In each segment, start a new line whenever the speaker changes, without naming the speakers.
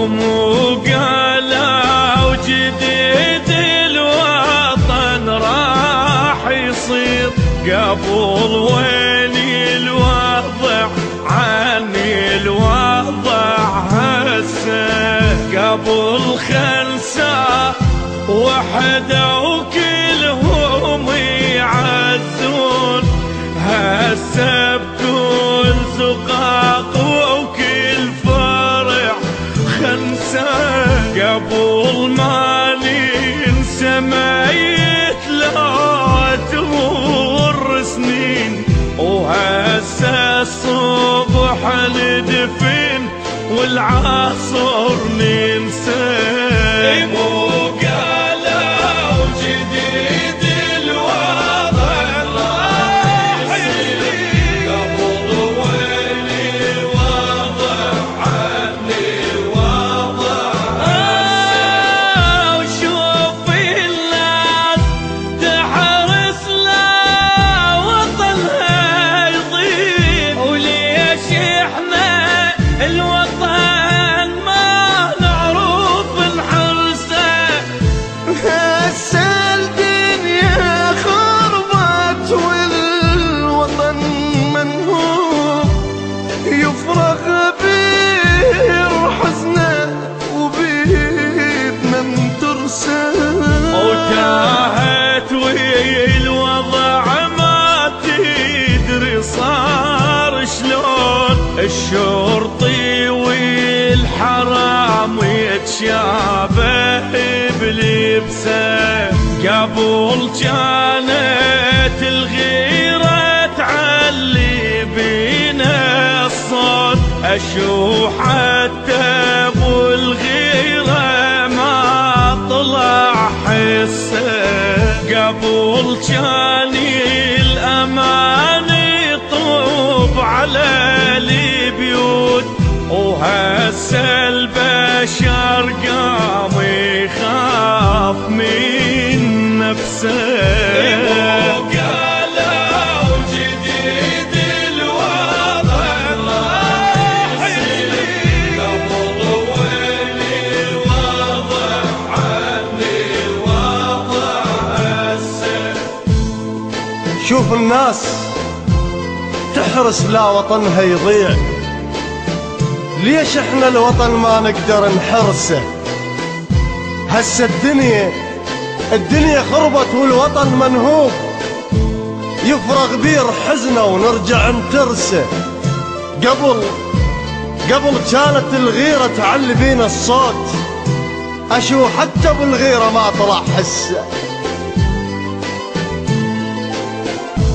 هم قالوا جديد الوطن راح يصير، قبل وين الوضع عني الوضع هسه، قبل خمسة وحدة وكلهم يعزون، هسه بكل زقاق وكل فرح خمسة، قبل ما ننسى ميت لا تمر سنين، وهسه الصبح ندفن والعصر ننسى. وتاهت والوضع ما تدري صار شلون، الشرطي والحرام يتشابه بلبسه، قبل كانت الغيرة تعلي بينا الصوت، أشوف حتى ابو الغيرة ما طلع حسه، قبل كان الأمان يطوب على البيوت، وهسه البشر قام يخاف من نفسه.
شوف الناس تحرس لا وطنها يضيع، ليش احنا الوطن ما نقدر نحرسه؟ هسه الدنيا خربت والوطن منهوب، يفرغ بير حزنه ونرجع نترسه، قبل كانت الغيرة تعلي بينا الصوت، اشو حتى بالغيرة ما طلع حسه.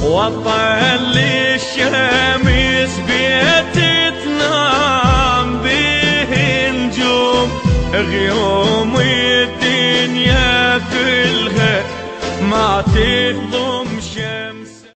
وطن للشمس بيت تنام به نجوم، غيوم الدنيا كلها ما تهضم